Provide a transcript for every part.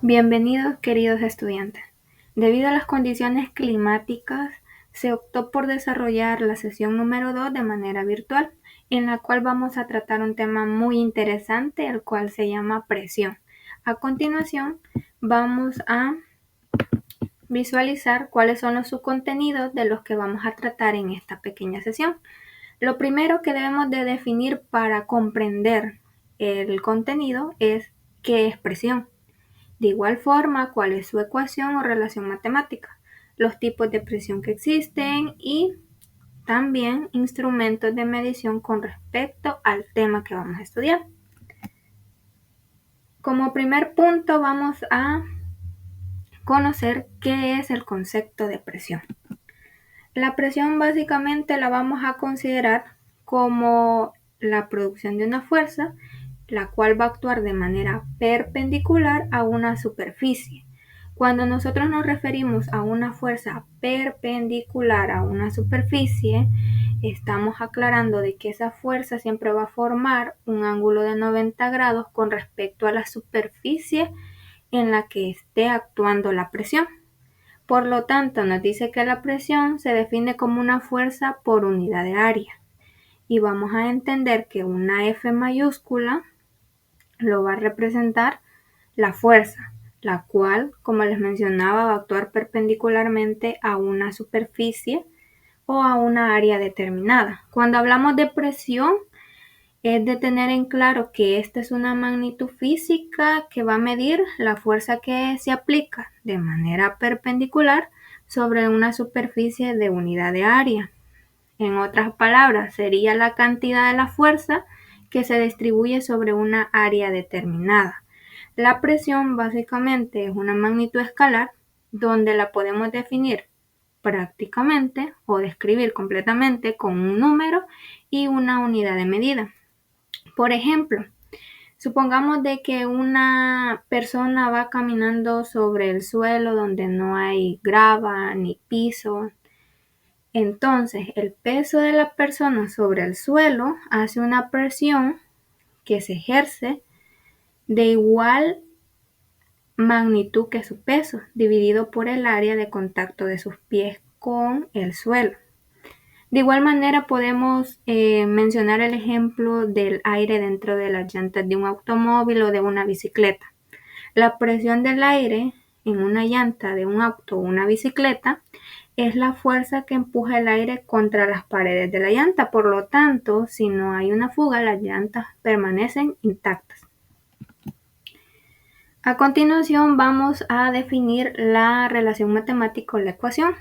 Bienvenidos, queridos estudiantes. Debido a las condiciones climáticas, se optó por desarrollar la sesión número 2 de manera virtual, en la cual vamos a tratar un tema muy interesante, el cual se llama presión. A continuación, vamos a visualizar cuáles son los subcontenidos de los que vamos a tratar en esta pequeña sesión. Lo primero que debemos de definir para comprender el contenido es qué es presión. De igual forma, cuál es su ecuación o relación matemática, los tipos de presión que existen y también instrumentos de medición con respecto al tema que vamos a estudiar. Como primer punto vamos a conocer qué es el concepto de presión. La presión básicamente la vamos a considerar como la producción de una fuerza, la cual va a actuar de manera perpendicular a una superficie. Cuando nosotros nos referimos a una fuerza perpendicular a una superficie, estamos aclarando de que esa fuerza siempre va a formar un ángulo de 90 grados con respecto a la superficie en la que esté actuando la presión. Por lo tanto, nos dice que la presión se define como una fuerza por unidad de área. Y vamos a entender que una F mayúscula lo va a representar la fuerza, la cual, como les mencionaba, va a actuar perpendicularmente a una superficie o a una área determinada. Cuando hablamos de presión, es de tener en claro que esta es una magnitud física que va a medir la fuerza que se aplica de manera perpendicular sobre una superficie de unidad de área. En otras palabras, sería la cantidad de la fuerza que se distribuye sobre una área determinada. La presión básicamente es una magnitud escalar donde la podemos definir prácticamente o describir completamente con un número y una unidad de medida. Por ejemplo, supongamos de que una persona va caminando sobre el suelo donde no hay grava ni piso. Entonces, el peso de la persona sobre el suelo hace una presión que se ejerce de igual magnitud que su peso, dividido por el área de contacto de sus pies con el suelo. De igual manera podemos mencionar el ejemplo del aire dentro de las llantas de un automóvil o de una bicicleta. La presión del aire en una llanta de un auto o una bicicleta es la fuerza que empuja el aire contra las paredes de la llanta. Por lo tanto, si no hay una fuga, las llantas permanecen intactas. A continuación vamos a definir la relación matemática o la ecuación.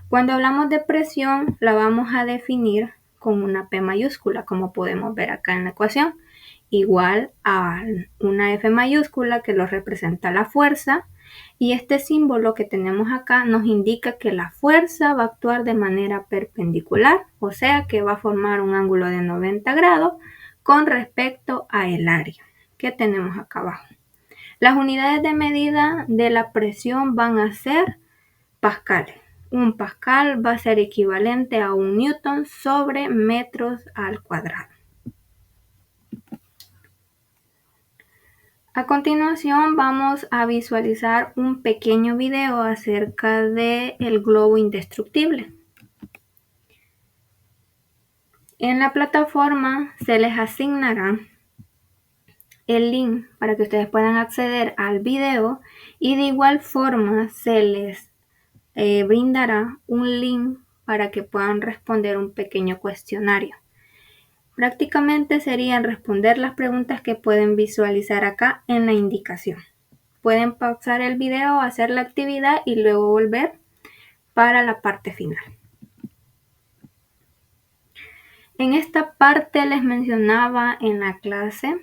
Cuando hablamos de presión, la vamos a definir con una P mayúscula, como podemos ver acá en la ecuación, igual a una F mayúscula que lo representa la fuerza, y este símbolo que tenemos acá nos indica que la fuerza va a actuar de manera perpendicular, o sea que va a formar un ángulo de 90 grados con respecto a el área que tenemos acá abajo. Las unidades de medida de la presión van a ser pascales. Un pascal va a ser equivalente a un newton sobre metros al cuadrado. A continuación vamos a visualizar un pequeño video acerca del globo indestructible. En la plataforma se les asignará el link para que ustedes puedan acceder al video y de igual forma se les brindará un link para que puedan responder un pequeño cuestionario. Prácticamente serían responder las preguntas que pueden visualizar acá en la indicación. Pueden pausar el video, hacer la actividad y luego volver para la parte final. En esta parte les mencionaba en la clase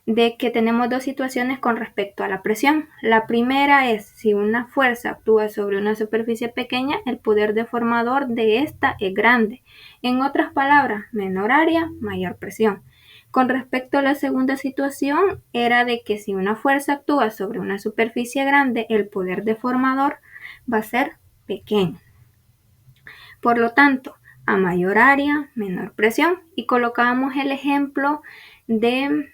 de que tenemos dos situaciones con respecto a la presión. La primera es si una fuerza actúa sobre una superficie pequeña, el poder deformador de esta es grande. En otras palabras, menor área, mayor presión. Con respecto a la segunda situación, era de que si una fuerza actúa sobre una superficie grande, el poder deformador va a ser pequeño. Por lo tanto, a mayor área, menor presión. Y colocamos el ejemplo de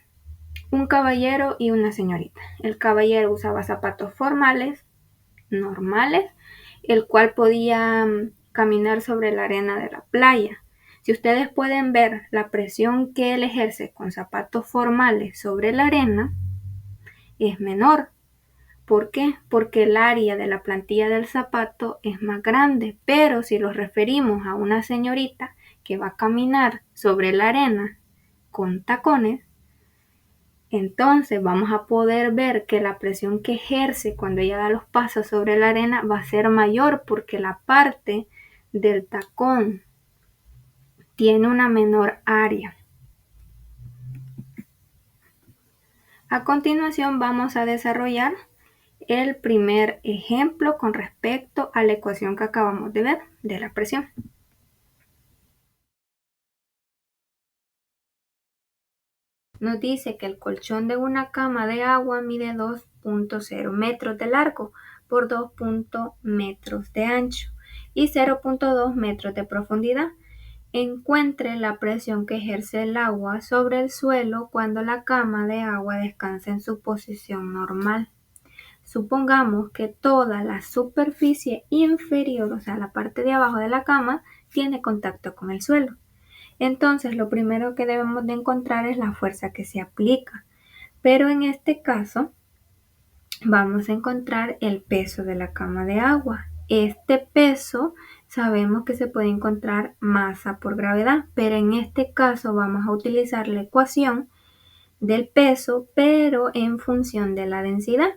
un caballero y una señorita. El caballero usaba zapatos formales, normales, el cual podía caminar sobre la arena de la playa. Si ustedes pueden ver la presión que él ejerce con zapatos formales sobre la arena es menor. ¿Por qué? Porque el área de la plantilla del zapato es más grande, pero si lo referimos a una señorita que va a caminar sobre la arena con tacones, entonces vamos a poder ver que la presión que ejerce cuando ella da los pasos sobre la arena va a ser mayor porque la parte del tacón tiene una menor área. A continuación vamos a desarrollar el primer ejemplo con respecto a la ecuación que acabamos de ver de la presión. Nos dice que el colchón de una cama de agua mide 2.0 metros de largo por 2 metros de ancho y 0.2 metros de profundidad. Encuentre la presión que ejerce el agua sobre el suelo cuando la cama de agua descansa en su posición normal. Supongamos que toda la superficie inferior, o sea, la parte de abajo de la cama, tiene contacto con el suelo. Entonces, lo primero que debemos de encontrar es la fuerza que se aplica. Pero en este caso, vamos a encontrar el peso de la cama de agua. Este peso sabemos que se puede encontrar masa por gravedad, pero en este caso vamos a utilizar la ecuación del peso, pero en función de la densidad.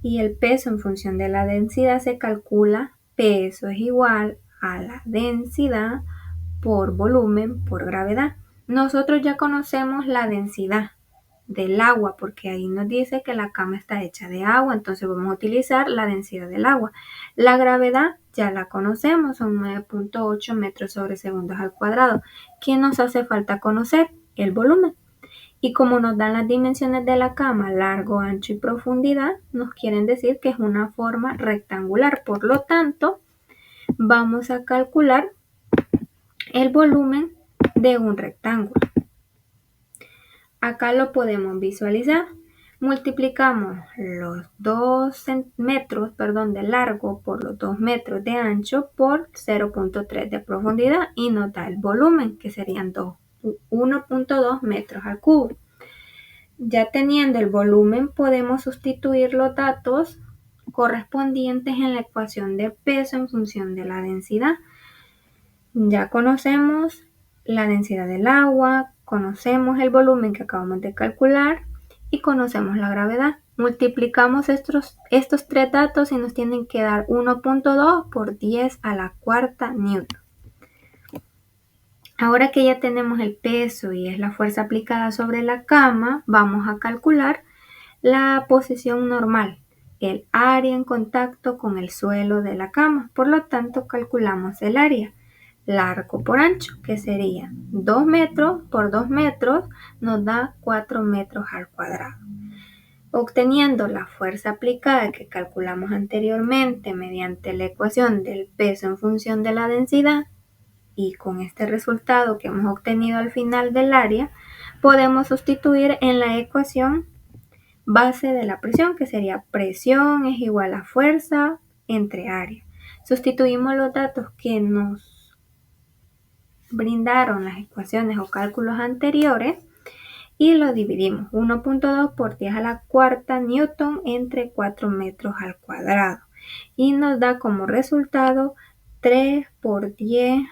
Y el peso en función de la densidad se calcula peso es igual a la densidad por volumen por gravedad. Nosotros ya conocemos la densidad del agua porque ahí nos dice que la cama está hecha de agua, entonces vamos a utilizar la densidad del agua. La gravedad ya la conocemos, son 9.8 metros sobre segundos al cuadrado. ¿Qué nos hace falta conocer? El volumen. Y como nos dan las dimensiones de la cama, largo, ancho y profundidad, nos quieren decir que es una forma rectangular. Por lo tanto, vamos a calcular el volumen de un rectángulo. Acá lo podemos visualizar. Multiplicamos los 2 metros de largo por los 2 metros de ancho por 0.3 de profundidad y nos da el volumen, que serían 1.2 metros al cubo. Ya teniendo el volumen, podemos sustituir los datos correspondientes en la ecuación de peso en función de la densidad. Ya conocemos la densidad del agua, conocemos el volumen que acabamos de calcular y conocemos la gravedad. Multiplicamos estos tres datos y nos tienen que dar 1.2 por 10 a la cuarta newton. Ahora que ya tenemos el peso y es la fuerza aplicada sobre la cama, vamos a calcular la posición normal, el área en contacto con el suelo de la cama. Por lo tanto, calculamos el área largo por ancho, que sería 2 metros por 2 metros, nos da 4 metros al cuadrado. Obteniendo la fuerza aplicada que calculamos anteriormente mediante la ecuación del peso en función de la densidad, y con este resultado que hemos obtenido al final del área, podemos sustituir en la ecuación base de la presión, que sería presión es igual a fuerza entre área. Sustituimos los datos que nos brindaron las ecuaciones o cálculos anteriores y lo dividimos 1.2 por 10 a la cuarta newton entre 4 metros al cuadrado y nos da como resultado 3 por 10